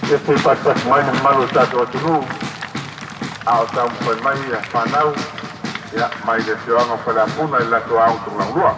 Ese patas mai malo tato atunu. Ao tau pai mai a whanau. Ia mai de seoanga Faleapuna I lato au tungaurua.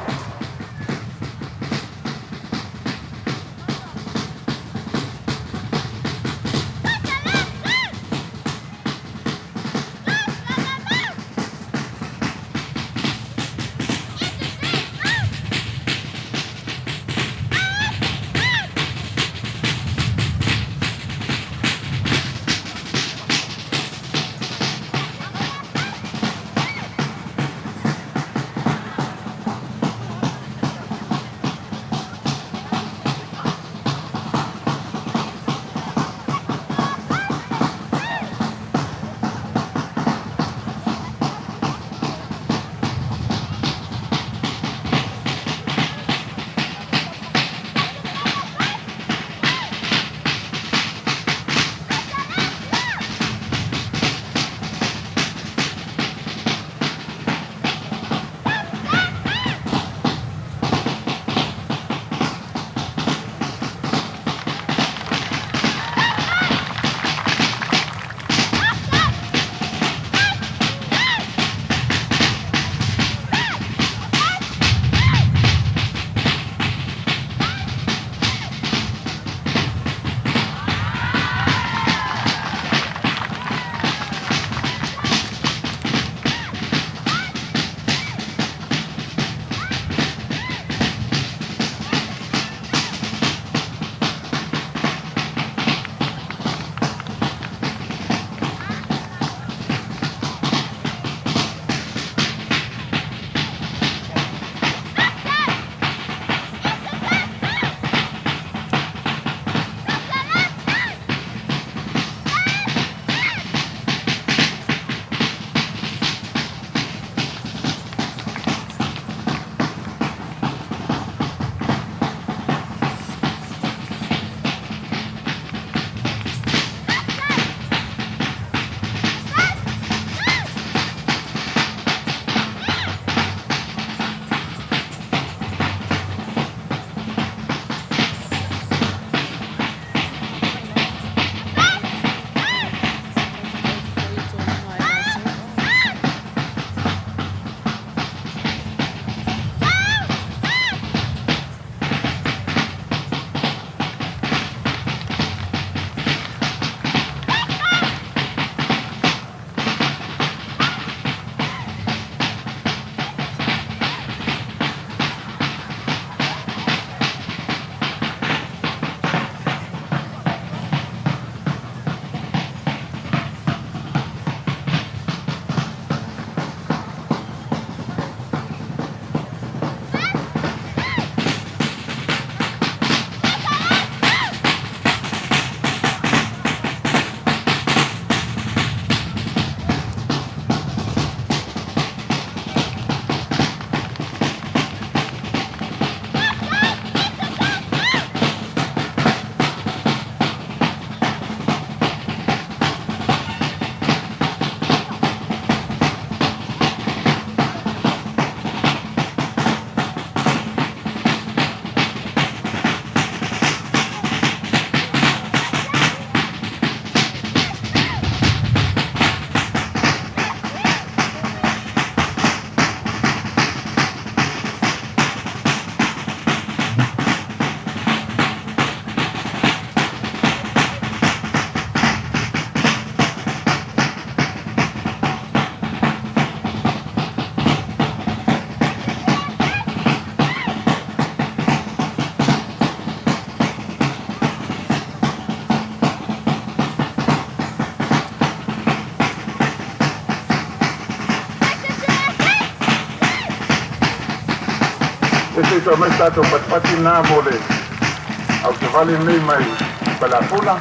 Ito mai stato patpati na mole. Au te vale nei mai Faleapuna.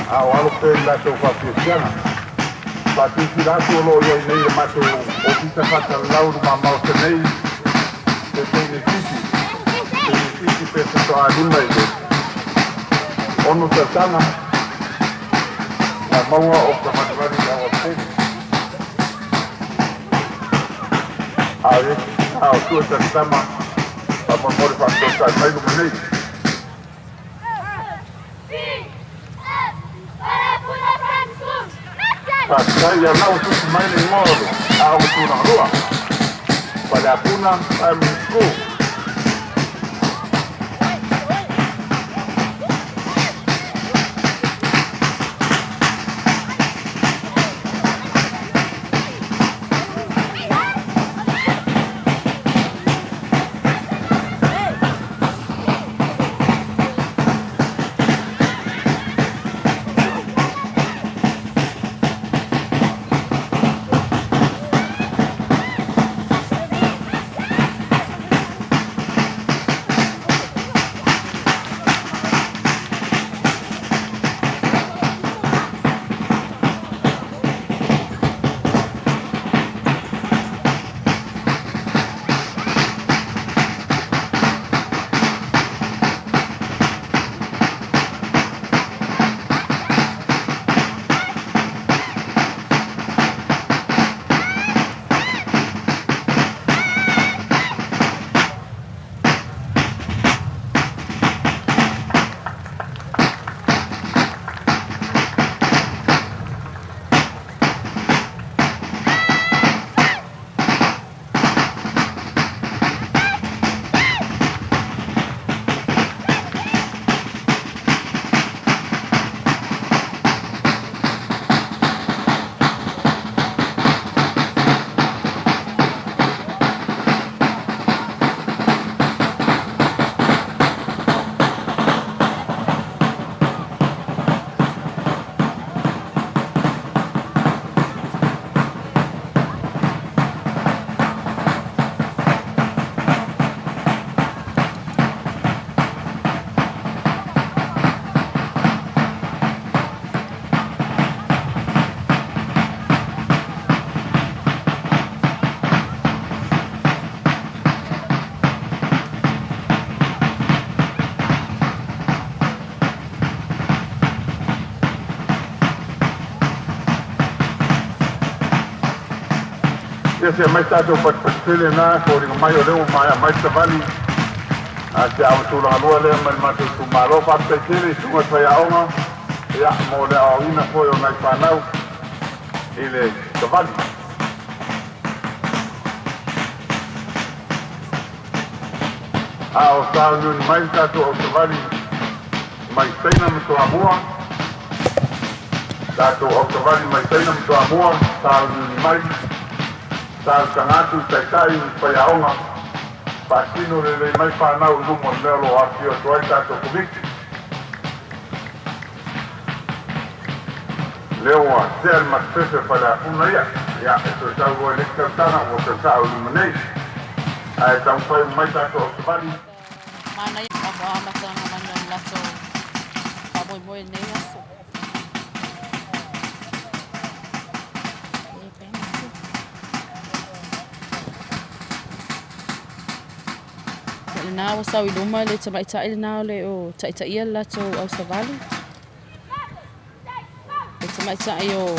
Au alo pe la to fa fiesiana. Pati si la to lo yo nei ma to o pita fata lau ma ma o nei. Te ne titi. Te ne titi pe to alima ile. Ono tatana. La maua o ka matvari la o te. Au tu tatama. Vamos a ver cuánto está el medio. Saya nau susi mai ni ngoro au tuna rua. Faleapuna primary school. Se mai stato patele na ko ring mai o leo mai tavali a se au tu la lua le mai tu malo pa tele tu ko ya ona ya mo le au ina ko o nai panau ile tavali a o sa lu mai stato o tavali mai Saina me Toamua stato o tavali mai Saina me Toamua sa lu mai sa kangatu tai Faleaonga pasino le mai whanau lumo lelo aki o tuai tato kumiki leo a tel matfefe Faleapuna ia e to tau o elektantana o te tau lumonei ai tau whai mai tato o tawani mana ia ako amata nga manyan lato paboy nei aso na o sa iluma le tama ita ile na le o ta ita ia lato au savali le tama ita io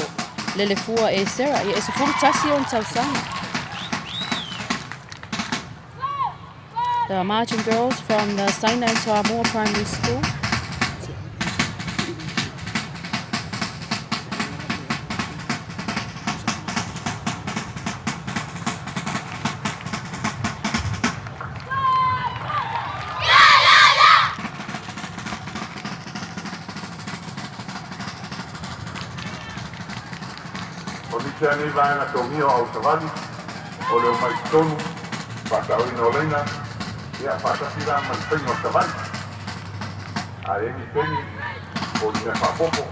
le fua e sera e se furu tasi on tausanga. The marching girls from the Saina and Samoa primary school. Ni vai na tomio au savali o le mai tonu pata o ino lena ia pata tira mai pengo savali a eni peni o ni fa popo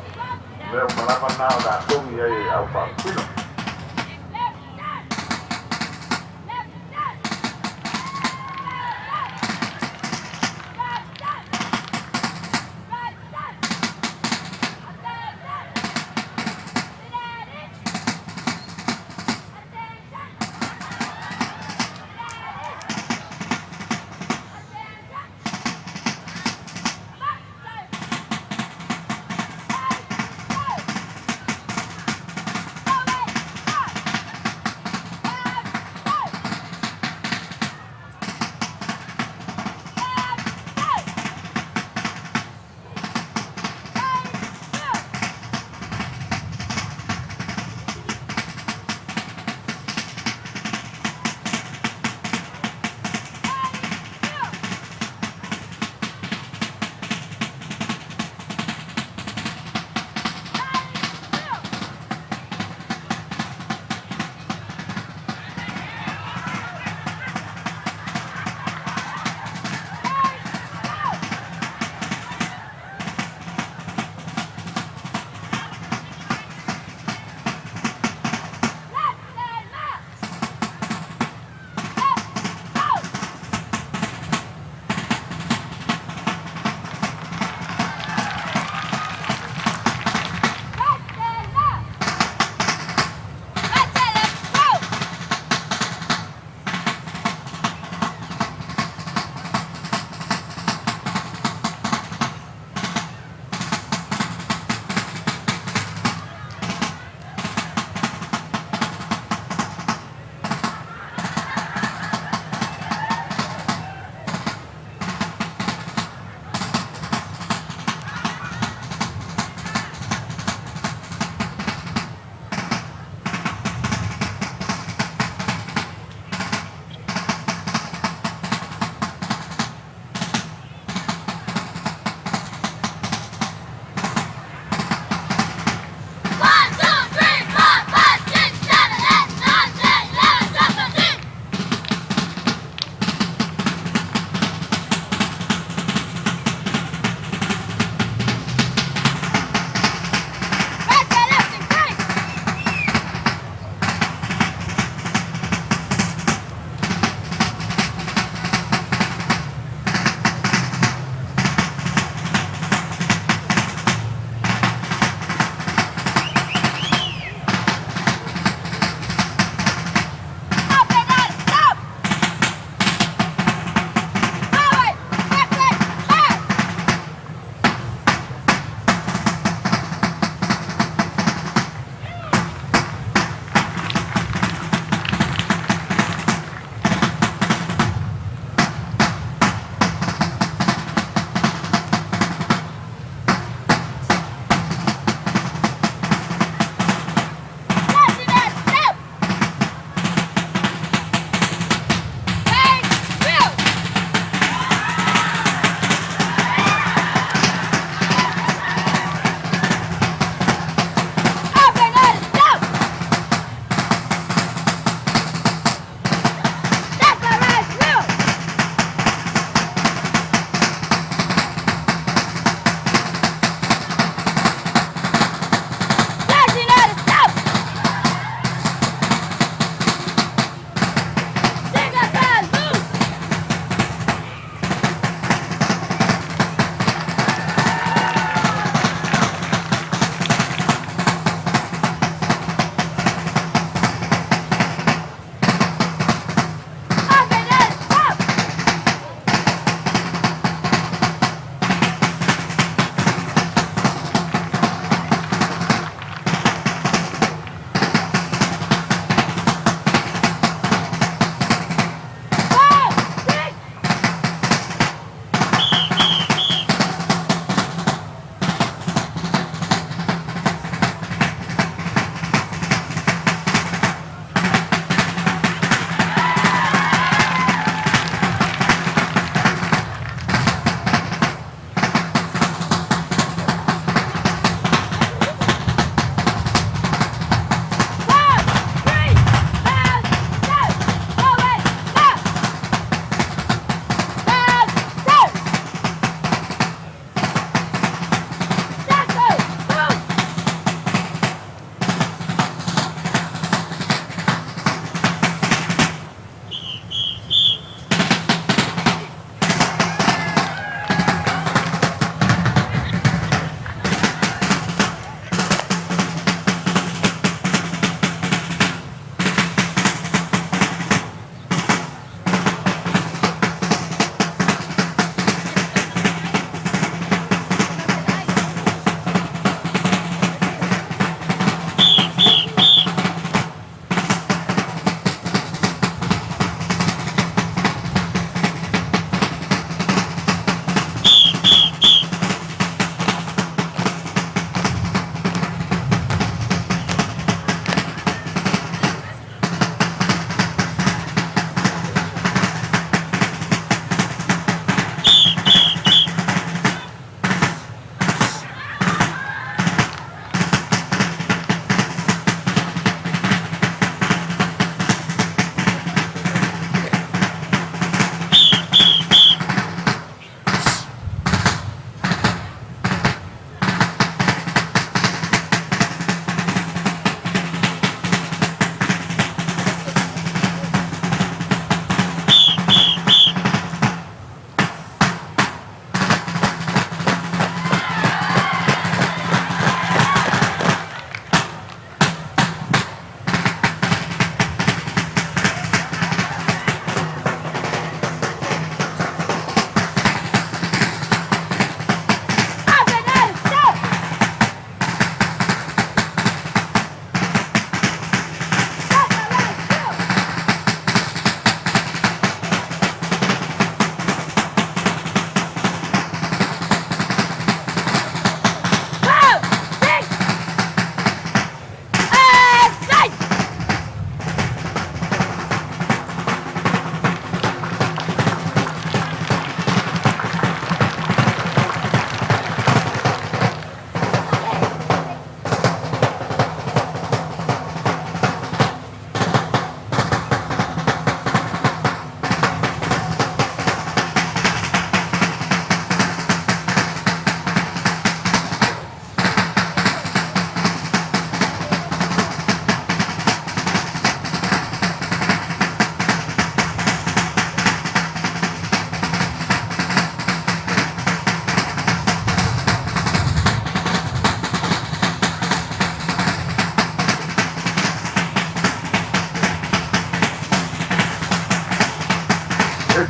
le o malava na da tomi ai au pa pino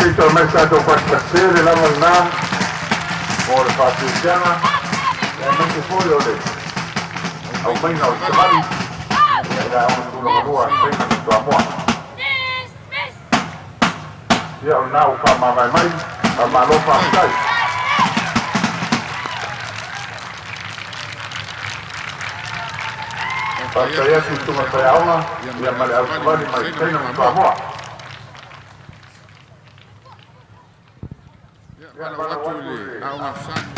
Ito mai stato passare la manna, ora fatto il piano, e non si può vedere. Almeno il cavallo, era un lavoro a Saina di Toamua. Io non ho fatto mai, ma l'ho fatto. Saya itu Faleāpuna yang melihat kembali mereka yang Samoa. Ya, wala watu ile au mafsani.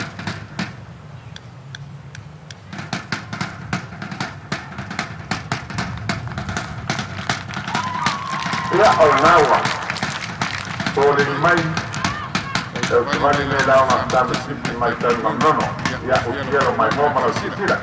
Ya ornawa. Boleh mai. Kembali dalam masa sipil mai Tanugāmanono. Ya usia mai mau merasisilah.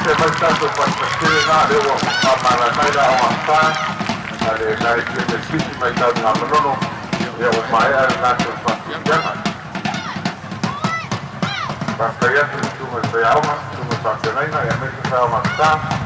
se mai tanto partire na le o amara mai la o fa ale dai che le siti mai Tanugāmanono e o mai al nato fa fiana basta ya tu me vai alma tu me fa Saina e me fa uma sta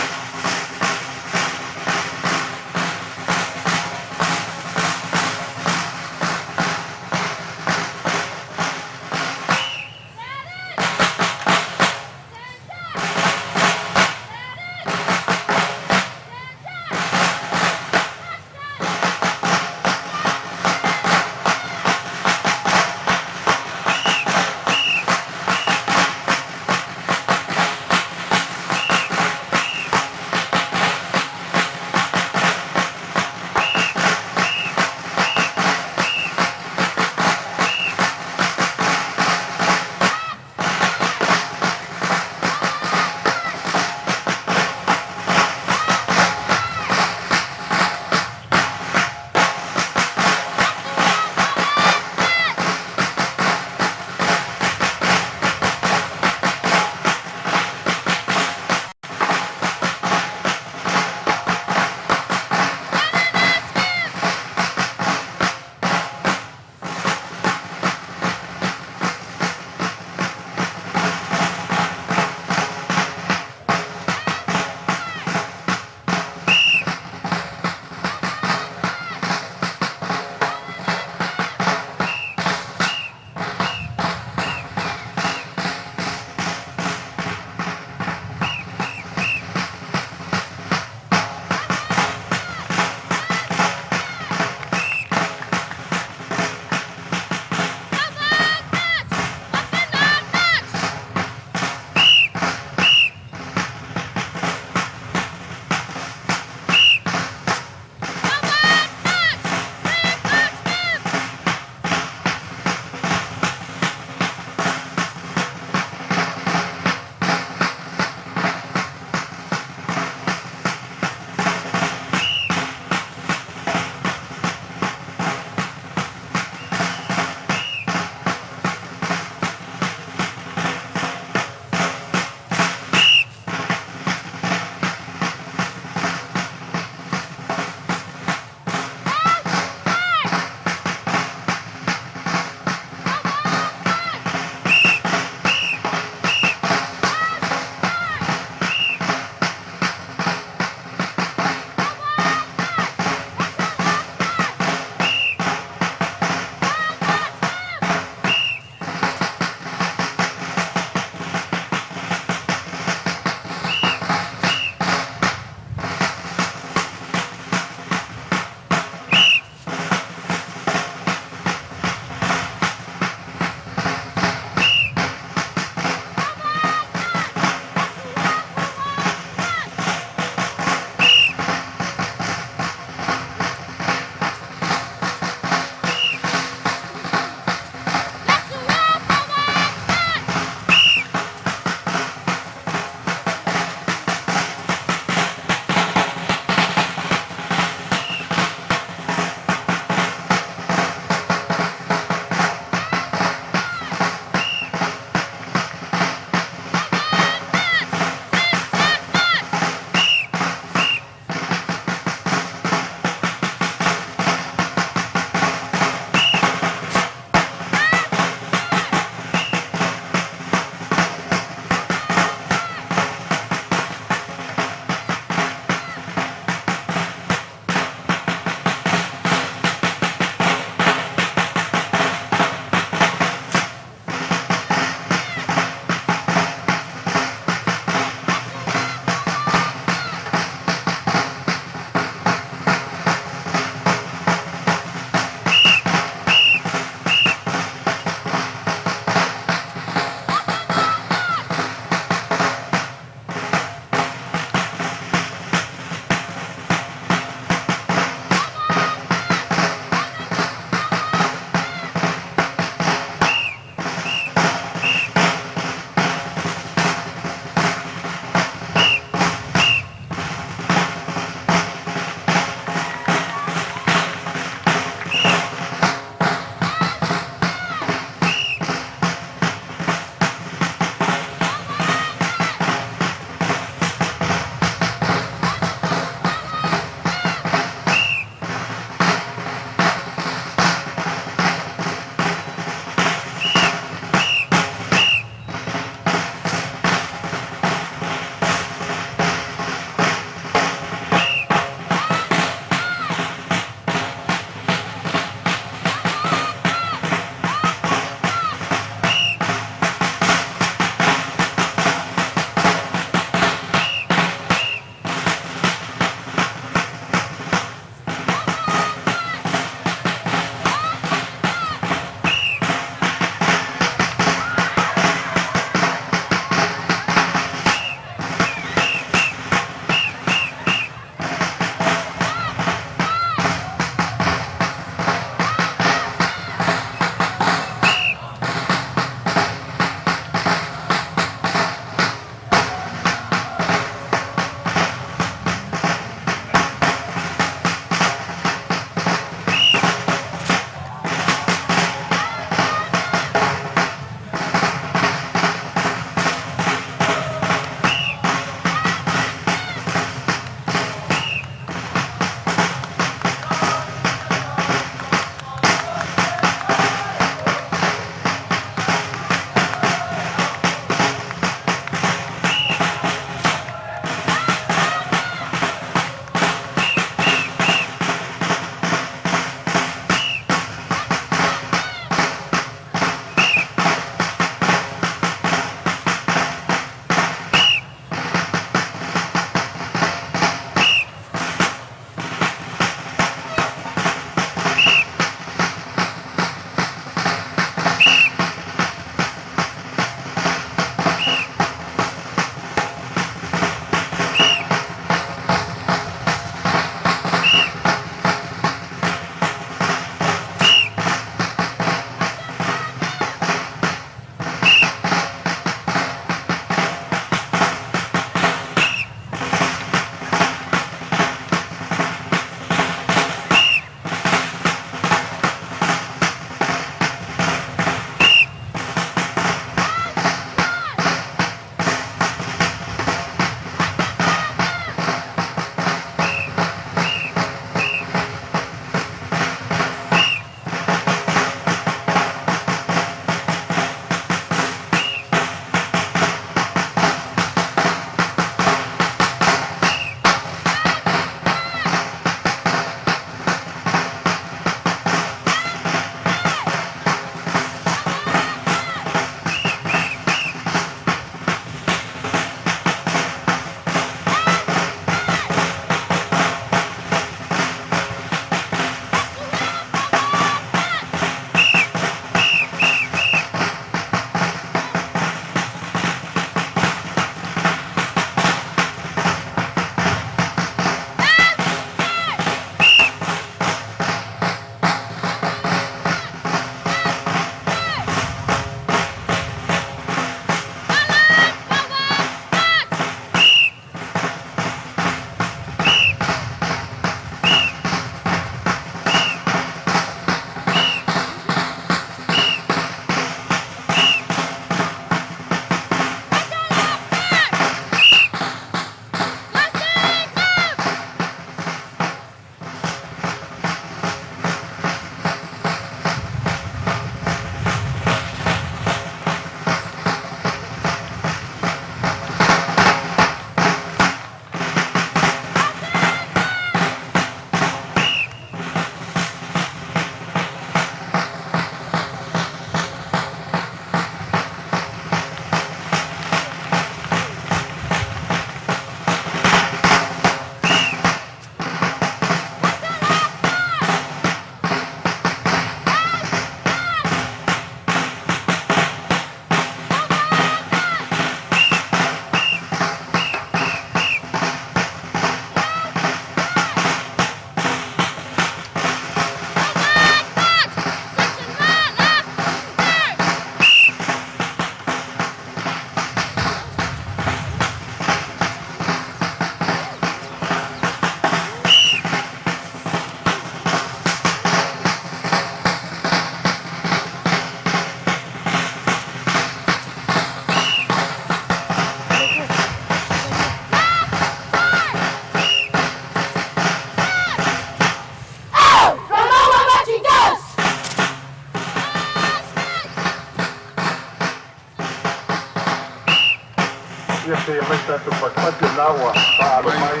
ia te mai tātou patpati o nāua whaaro mai.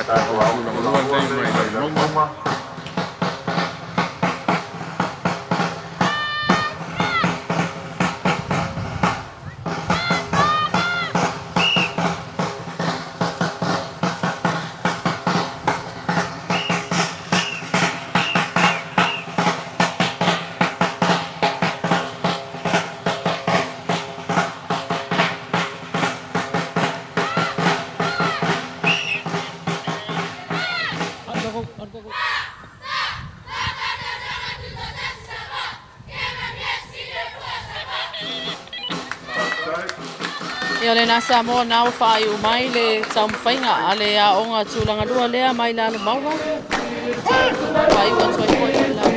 Tātou au Lalomauga. Ia le nā Samoa nā o whai o mai le taumawhainga a le a onga tūlanga lua lea mai Lalomauga. Whai wa tuai poi la.